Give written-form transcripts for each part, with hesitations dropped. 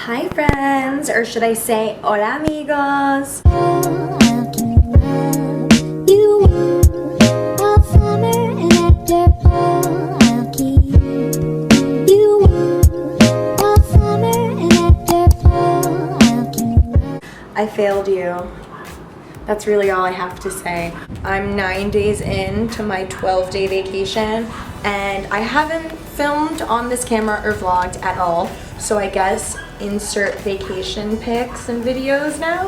Hi friends, or should I say hola amigos. I failed you. That's really all I have to say. I'm 9 days into my 12-day vacation and I haven't filmed on this camera or vlogged at all. So I guess insert vacation pics and videos now.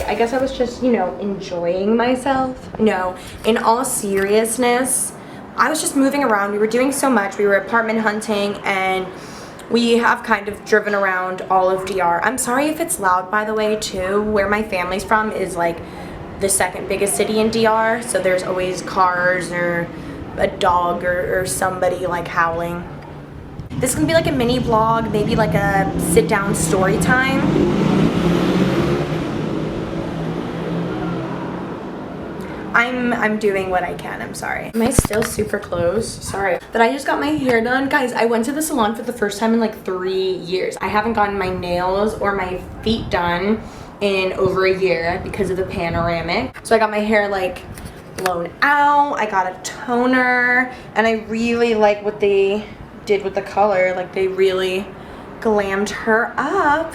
I guess I was just, enjoying myself. No, in all seriousness, I was just moving around. We were doing so much. We were apartment hunting and we have kind of driven around all of DR. I'm sorry if it's loud, by the way, too. Where my family's from is like the second biggest city in DR. So there's always cars or a dog or somebody like howling. This can be like a mini vlog, maybe like a sit down story time. I'm doing what I can. I'm sorry. Am I still super close? Sorry. But I just got my hair done. Guys, I went to the salon for the first time in like 3 years. I haven't gotten my nails or my feet done in over a year because of the panoramic. So I got my hair like blown out. I got a toner and I really like what they did with the color. Like they really glammed her up.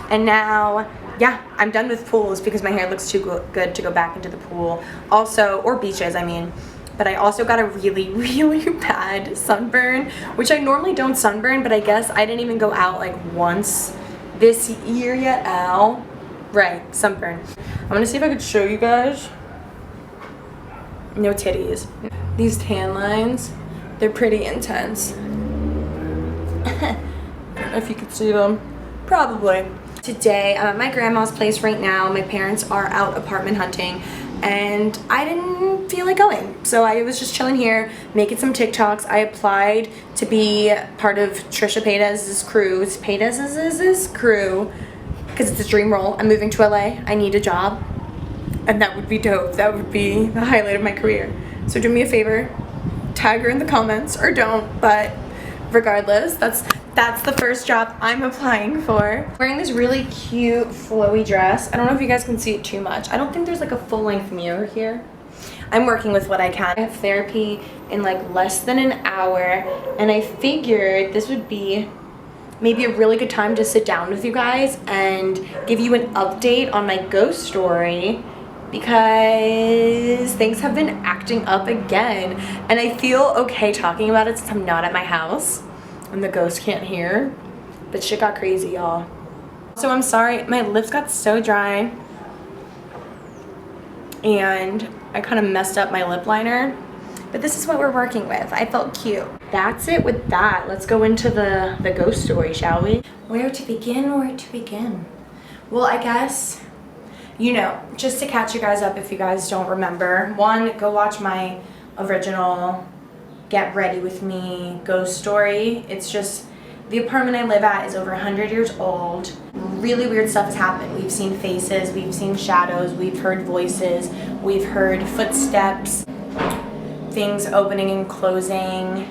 And now, yeah, I'm done with pools because my hair looks too good to go back into the pool. Also, or beaches, I mean. But I also got a really, really bad sunburn, which I normally don't sunburn, but I guess I didn't even go out like once this year yet. Ow. Right, sunburn. I'm gonna see if I could show you guys. No titties. These tan lines, they're pretty intense. I don't know if you could see them. Probably. Today, I'm at my grandma's place right now. My parents are out apartment hunting and I didn't feel like going. So I was just chilling here, making some TikToks. I applied to be part of Trisha Paytas's crew. Paytas's crew, because it's a dream role. I'm moving to LA. I need a job. And that would be dope. That would be the highlight of my career. So do me a favor, tag her in the comments or don't, but regardless, that's the first job I'm applying for. Wearing this really cute flowy dress. I don't know if you guys can see it too much. I don't think there's like a full-length mirror here. I'm working with what I can. I have therapy in like less than an hour and I figured this would be maybe a really good time to sit down with you guys and give you an update on my ghost story because things have been acting up again and I feel okay talking about it since I'm not at my house and the ghost can't hear, but shit got crazy, y'all. So I'm sorry, my lips got so dry and I kind of messed up my lip liner, but this is what we're working with. I felt cute. That's it with that. Let's go into the ghost story, shall we? Where to begin? Well, I guess, just to catch you guys up if you guys don't remember, one, go watch my original Get Ready With Me ghost story. It's just, the apartment I live at is over 100 years old. Really weird stuff has happened. We've seen faces, we've seen shadows, we've heard voices, we've heard footsteps, things opening and closing.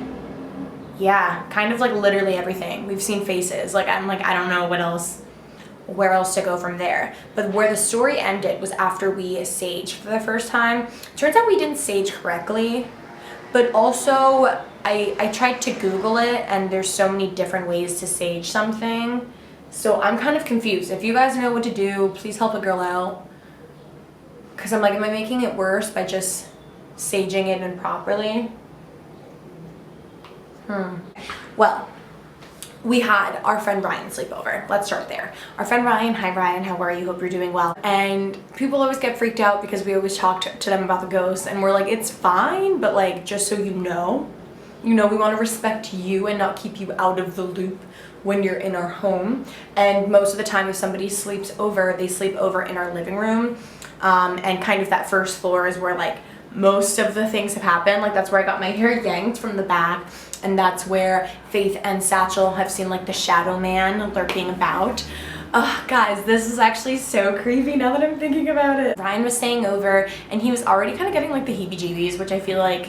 Yeah, kind of like literally everything. We've seen faces. Like I'm like, I don't know where else to go from there. But where the story ended was after we saged for the first time. Turns out we didn't sage correctly. But also, I tried to Google it, and there's so many different ways to sage something. So I'm kind of confused. If you guys know what to do, please help a girl out. Because I'm like, am I making it worse by just saging it improperly? Well, we had our friend Ryan sleep over. Let's start there. Our friend Ryan, hi Ryan, how are you? Hope you're doing well. And people always get freaked out because we always talk to them about the ghosts and we're like, it's fine, but like, just so you know, we want to respect you and not keep you out of the loop when you're in our home. And most of the time if somebody sleeps over, they sleep over in our living room. And kind of that first floor is where like most of the things have happened. Like that's where I got my hair yanked from the back. and that's where Faith and Satchel have seen like the shadow man lurking about. Oh, guys, this is actually so creepy now that I'm thinking about it. Ryan was staying over, and he was already kind of getting like the heebie-jeebies, which I feel like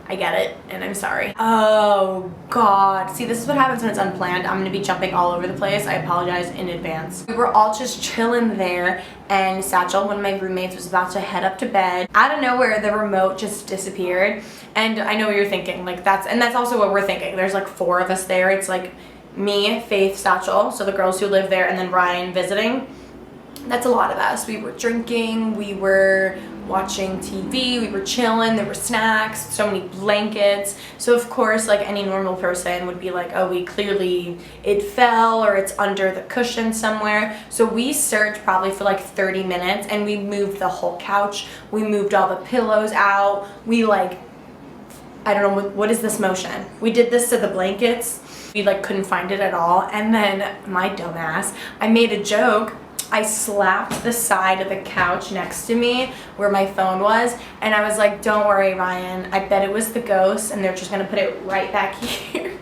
I get it, and I'm sorry. Oh, God. See, this is what happens when it's unplanned. I'm gonna be jumping all over the place. I apologize in advance. We were all just chilling there, and Satchel, one of my roommates, was about to head up to bed. Out of nowhere, the remote just disappeared, and I know what you're thinking. Like, that's also what we're thinking. There's like 4 of us there. It's like me, Faith, Satchel, so the girls who live there, and then Ryan visiting. That's a lot of us. We were drinking, we were watching TV, we were chilling, there were snacks, so many blankets. So of course, like any normal person would be like, oh, it fell or it's under the cushion somewhere. So we searched probably for like 30 minutes, and we moved the whole couch, we moved all the pillows out, we like, I don't know, what is this motion? We did this to the blankets. We like couldn't find it at all. And then my dumbass, I made a joke. I slapped the side of the couch next to me where my phone was, and I was like, don't worry, Ryan, I bet it was the ghost, and they're just gonna put it right back here.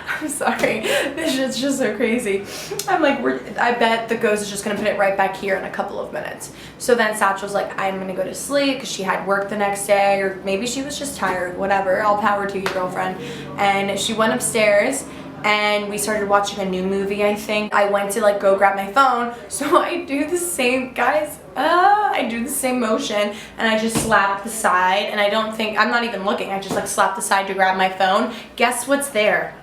I'm sorry, this shit's just so crazy. I'm like, I bet the ghost is just gonna put it right back here in a couple of minutes. So then Satchel's like, I'm gonna go to sleep because she had work the next day, or maybe she was just tired, whatever, all power to you, girlfriend. And she went upstairs, and we started watching a new movie, I think. I went to like go grab my phone, so I do the same, guys, I do the same motion, and I just slap the side, and I'm not even looking, I just like slap the side to grab my phone. Guess what's there?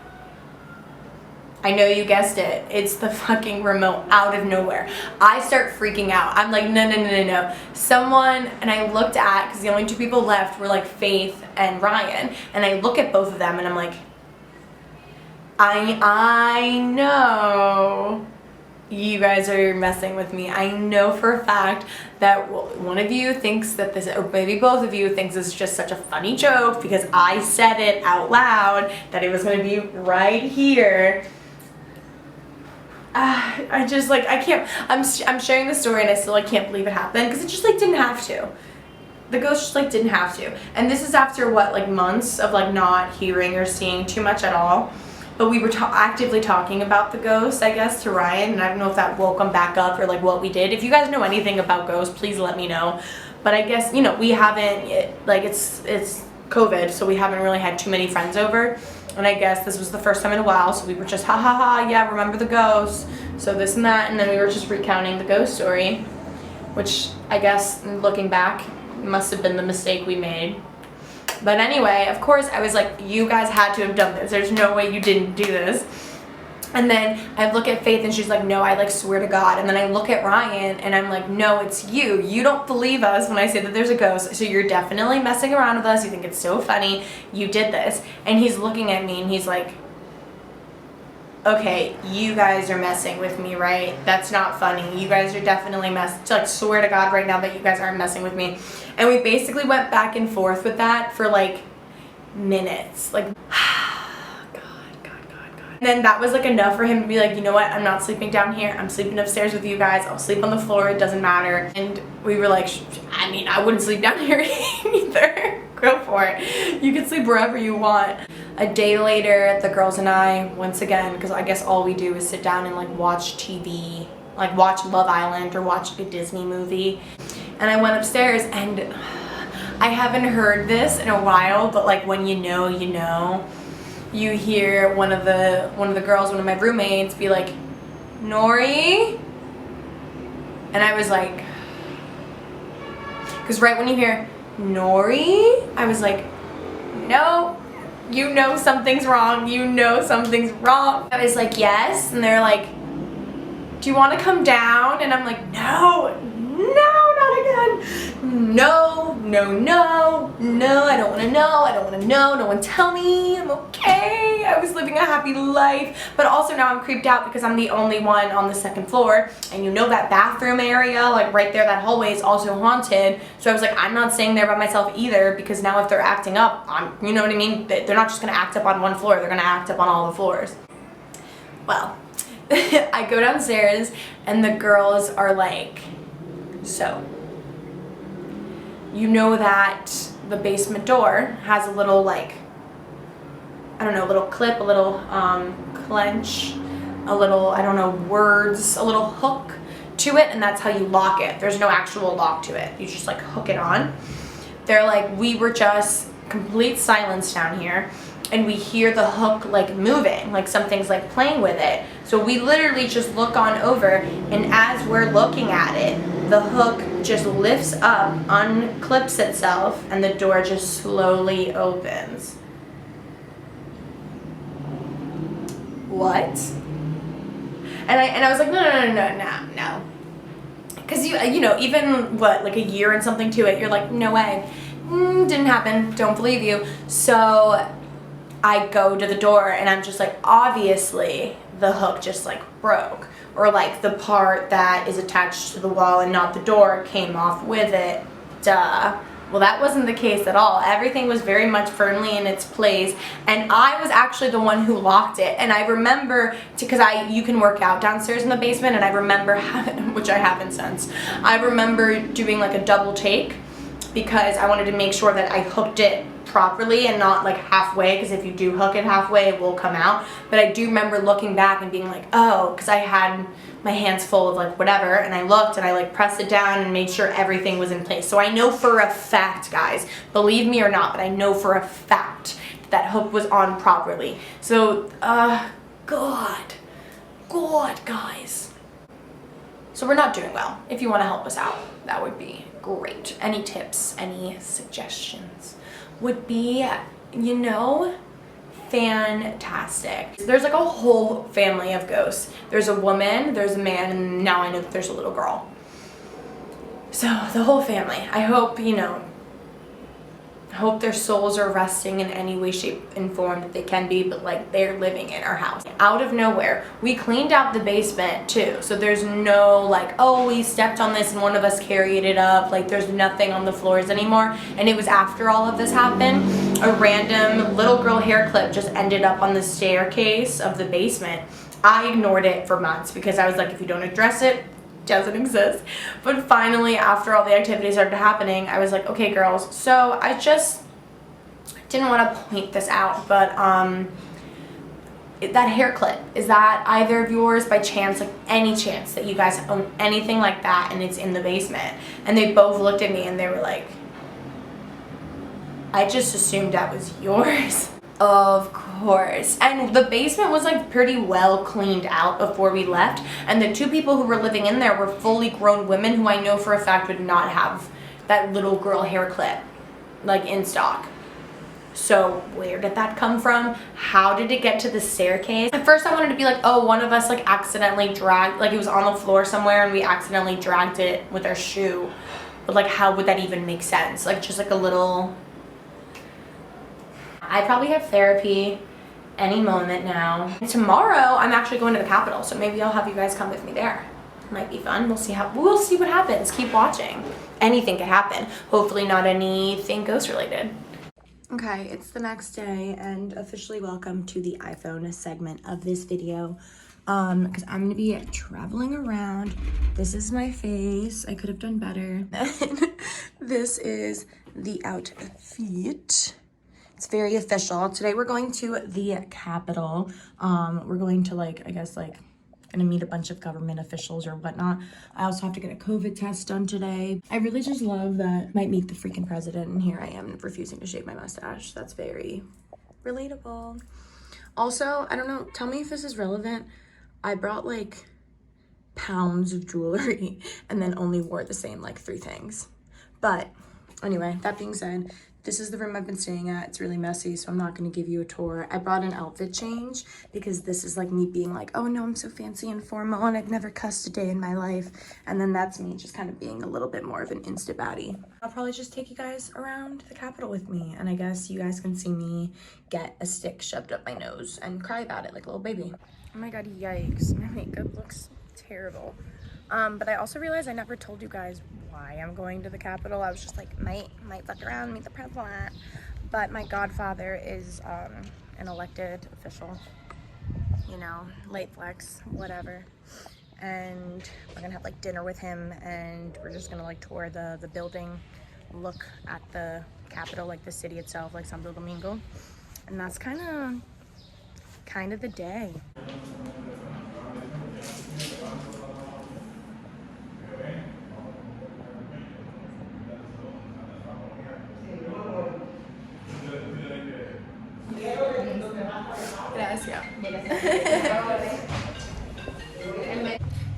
I know you guessed it. It's the fucking remote out of nowhere. I start freaking out. I'm like, no. Someone, and I looked at, because the only 2 people left were like Faith and Ryan, and I look at both of them, and I'm like, I know you guys are messing with me. I know for a fact that one of you thinks that this, or maybe both of you thinks this is just such a funny joke because I said it out loud that it was going to be right here. I just like, I can't, I'm sharing the story, and I still like can't believe it happened because it just like didn't have to. The ghost just like didn't have to. And this is after what, like months of like not hearing or seeing too much at all. But we were actively talking about the ghost, I guess, to Ryan, and I don't know if that woke him back up or like what we did. If you guys know anything about ghosts, please let me know. But I guess, you know, we haven't, like it's COVID, so we haven't really had too many friends over. And I guess this was the first time in a while, so we were just ha ha ha, yeah, remember the ghost, so this and that, and then we were just recounting the ghost story, which I guess, looking back, must have been the mistake we made. But anyway, of course, I was like, you guys had to have done this. There's no way you didn't do this. And then I look at Faith, and she's like, no, I like swear to God. And then I look at Ryan, and I'm like, no, it's you. You don't believe us when I say that there's a ghost. So you're definitely messing around with us. You think it's so funny. You did this. And he's looking at me, and he's like, okay, you guys are messing with me, right? That's not funny. You guys are definitely like, swear to God right now that you guys aren't messing with me. And we basically went back and forth with that for like minutes. Like, And then that was like enough for him to be like, you know what, I'm not sleeping down here, I'm sleeping upstairs with you guys, I'll sleep on the floor, it doesn't matter. And we were like, I mean, I wouldn't sleep down here either. Go for it. You can sleep wherever you want. A day later, the girls and I, once again, because I guess all we do is sit down and like watch TV, like watch Love Island or watch a Disney movie. And I went upstairs, and I haven't heard this in a while, but like when you know, you know. You hear one of the girls, one of my roommates, be like, Nori? And I was like, because right when you hear Nori, I was like, no, you know something's wrong, you know something's wrong. I was like, yes, and they're like, do you want to come down? And I'm like, no, not again. No, I don't want to know, no one tell me, I'm okay. I was living a happy life, but also now I'm creeped out because I'm the only one on the 2nd floor, and you know that bathroom area, like right there, that hallway is also haunted. So I was like, I'm not staying there by myself either, because now if they're acting up, you know what I mean? They're not just gonna act up on one floor, they're gonna act up on all the floors. Well, I go downstairs, and the girls are like, so, you know that the basement door has a little like I don't know, a little clip, a little clench, a little, I don't know, words, a little hook to it, and that's how you lock it. There's no actual lock to it. You just like hook it on. They're like, we were just complete silence down here, and we hear the hook like moving, like something's like playing with it. So we literally just look on over, and as we're looking at it, the hook just lifts up, unclips itself, and the door just slowly opens. What? And I was like, no. Because you know, even what, like a year and something to it, you're like, no way. Didn't happen. Don't believe you. So I go to the door, and I'm just like, obviously the hook just like broke, or like the part that is attached to the wall and not the door came off with it. Duh. Well, that wasn't the case at all. Everything was very much firmly in its place, and I was actually the one who locked it. And I remember, because you can work out downstairs in the basement, and I remember having, which I haven't since, I remember doing like a double take, because I wanted to make sure that I hooked it properly and not like halfway, because if you do hook it halfway, it will come out. But I do remember looking back and being like, oh, because I had my hands full of like whatever, and I looked and I like pressed it down and made sure everything was in place. So I know for a fact, guys, believe me or not, but I know for a fact that hook was on properly. So God guys, so we're not doing well. If you want to help us out, that would be great. Any tips, any suggestions would be, you know, fantastic. There's like a whole family of ghosts. There's a woman, there's a man, and now I know that there's a little girl. So the whole family. I hope, you know, I hope their souls are resting in any way, shape, and form that they can be, but like they're living in our house. Out of nowhere, we cleaned out the basement too. So there's no like, oh, we stepped on this and one of us carried it up. Like there's nothing on the floors anymore. And it was after all of this happened, a random little girl hair clip just ended up on the staircase of the basement. I ignored it for months because I was like, if you don't address it, doesn't exist. But finally, after all the activities started happening, I was like, okay girls, so I just didn't want to point this out, but that hair clip, is that either of yours by chance, like any chance that you guys own anything like that and it's in the basement? And they both looked at me and they were like, I just assumed that was yours. Of course. And the basement was like pretty well cleaned out before we left, and the two people who were living in there were fully grown women who I know for a fact would not have that little girl hair clip like in stock. So where did that come from? How did it get to the staircase? At first I wanted to be like, oh, one of us like accidentally dragged, like it was on the floor somewhere and we accidentally dragged it with our shoe. But like, how would that even make sense? Like just like a little... I probably have therapy any moment now. Tomorrow I'm actually going to the Capitol, so maybe I'll have you guys come with me there. Might be fun. We'll see what happens. Keep watching. Anything could happen. Hopefully not anything ghost related. Okay, it's the next day, and officially welcome to the iPhone segment of this video. Because I'm gonna be traveling around. This is my face. I could have done better. This is the outfit. It's very official. Today we're going to the Capitol. We're going to like, I guess like, gonna meet a bunch of government officials or whatnot. I also have to get a COVID test done today. I really just love that I might meet the freaking president, and here I am refusing to shave my mustache. That's very relatable. Also, I don't know, tell me if this is relevant. I brought like pounds of jewelry and then only wore the same like 3 things. But anyway, that being said, this is the room I've been staying at. It's really messy, so I'm not going to give you a tour. I brought an outfit change because this is like me being like, oh no, I'm so fancy and formal and I've never cussed a day in my life. And then that's me just kind of being a little bit more of an Insta baddie. I'll probably just take you guys around the Capitol with me, and I guess you guys can see me get a stick shoved up my nose and cry about it like a little baby. Oh my god, yikes. My makeup looks terrible. But I also realized I never told you guys why I'm going to the Capitol. I was just like, might fuck around, meet the president. But my godfather is an elected official, you know, late flex, whatever. And we're gonna have like dinner with him, and we're just gonna like tour the building, look at the Capitol, like the city itself, like Santo Domingo. And that's kind of the day.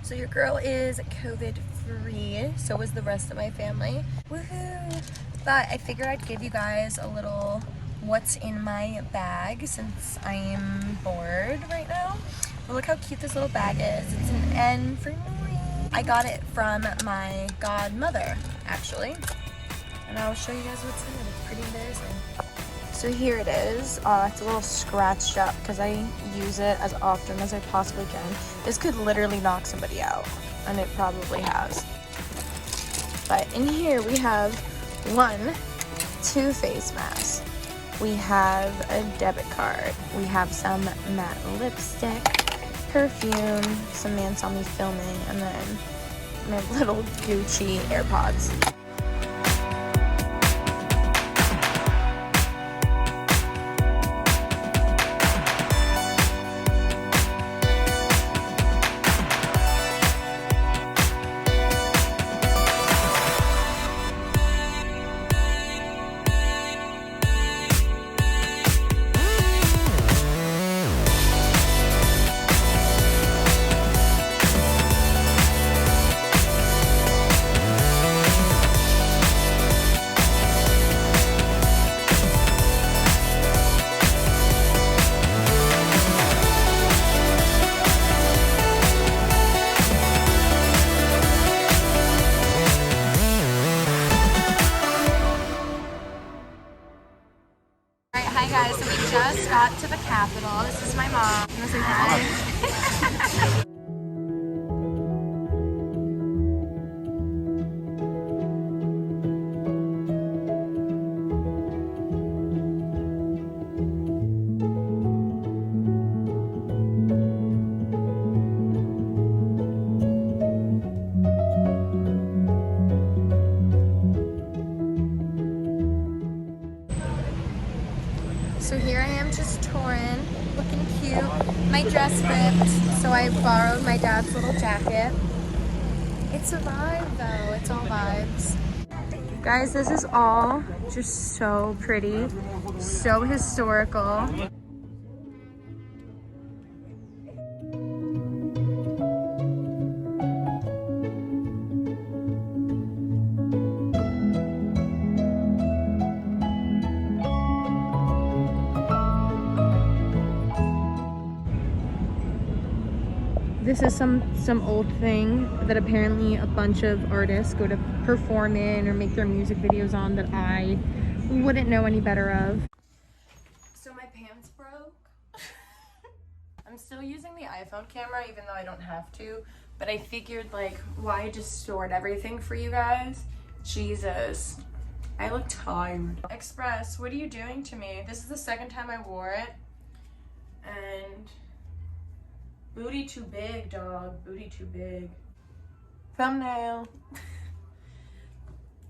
So your girl is COVID free, so was the rest of my family. Woohoo! But I figured I'd give you guys a little what's in my bag since I'm bored right now. But look how cute this little bag is. It's an N for Nori. I got it from my godmother, actually. And I'll show you guys what's in it. It's pretty embarrassing. So here it is. It's a little scratched up because I use it as often as I possibly can. This could literally knock somebody out, and it probably has. But in here we have 2 face masks. We have a debit card. We have some matte lipstick, perfume, some man saw me filming, and then my little Gucci AirPods. Hi guys, so we just got to the Capitol. This is my mom. You wanna say hi? So here I am just touring, looking cute. My dress ripped, so I borrowed my dad's little jacket. It's a vibe though, it's all vibes. Guys, this is all just so pretty, so historical. This is some old thing that apparently a bunch of artists go to perform in or make their music videos on that I wouldn't know any better of. So my pants broke. I'm still using the iPhone camera even though I don't have to, but I figured like why just stored everything for you guys? Jesus. I look tired. Express, what are you doing to me? This is the second time I wore it. And booty too big, dog. Booty too big. Thumbnail.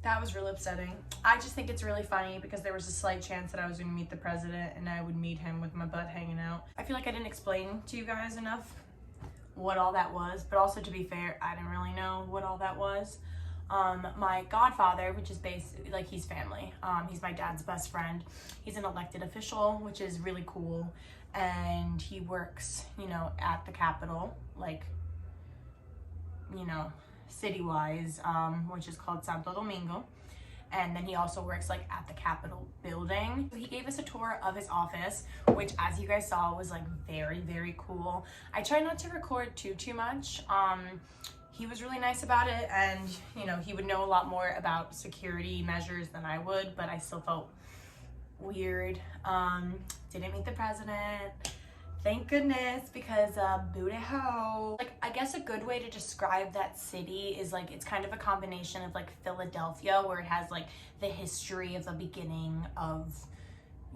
That was real upsetting. I just think it's really funny because there was a slight chance that I was going to meet the president and I would meet him with my butt hanging out. I feel like I didn't explain to you guys enough what all that was, but also to be fair, I didn't really know what all that was. My godfather, which is basically like he's family. He's my dad's best friend. He's an elected official, which is really cool. And he works, you know, at the Capitol, like, you know, city-wise, which is called Santo Domingo. And then he also works like at the Capitol building. He gave us a tour of his office, which as you guys saw was like very, very cool. I try not to record too much. He was really nice about it, and you know, he would know a lot more about security measures than I would, but I still felt weird. Didn't meet the president, thank goodness, because booty ho. Like, I guess a good way to describe that city is like it's kind of a combination of like Philadelphia, where it has like the history of the beginning of,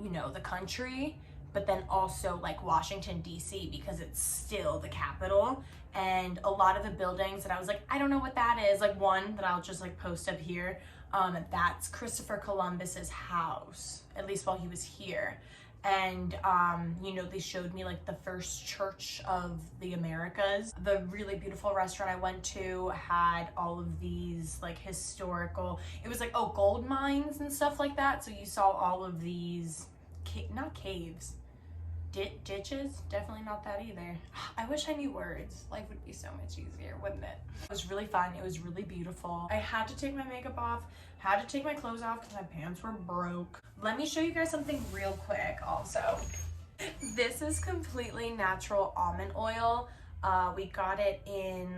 you know, the country, but then also like Washington DC, because it's still the capital. And a lot of the buildings that I was like, I don't know what that is, like one that I'll just like post up here, that's Christopher Columbus's house, at least while he was here. and you know, they showed me like the first church of the Americas. The really beautiful restaurant I went to had all of these like historical, it was like, oh, gold mines and stuff like that. So you saw all of these not caves, ditches, definitely not that either. I wish I knew words. Life would be so much easier, wouldn't it? It was really fun. It was really beautiful. I had to take my makeup off, had to take my clothes off because my pants were broke. Let me show you guys something real quick also. This is completely natural almond oil. We got it in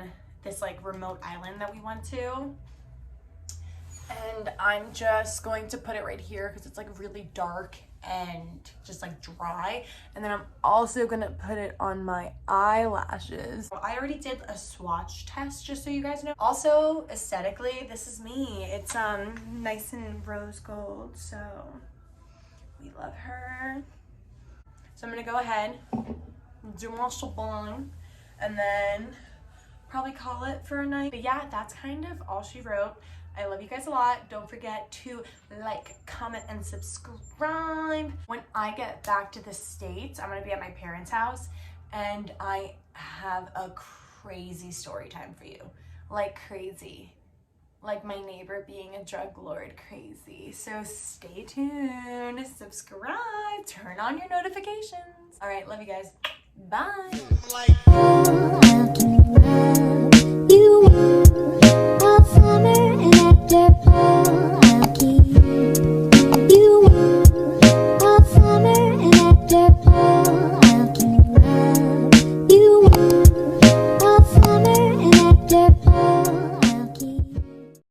this like remote island that we went to. And I'm just going to put it right here because it's like really dark and just like dry. And then I'm also gonna put it on my eyelashes. I already did a swatch test, just so you guys know. Also, aesthetically, this is me. It's nice and rose gold, so we love her. So I'm gonna go ahead, do my shabong, and then probably call it for a night. But yeah, that's kind of all she wrote. I love you guys a lot. Don't forget to like, comment, and subscribe. When I get back to the States, I'm gonna be at my parents' house, and I have a crazy story time for you. Like crazy. Like my neighbor being a drug lord crazy. So stay tuned, subscribe, turn on your notifications. All right, love you guys. Bye.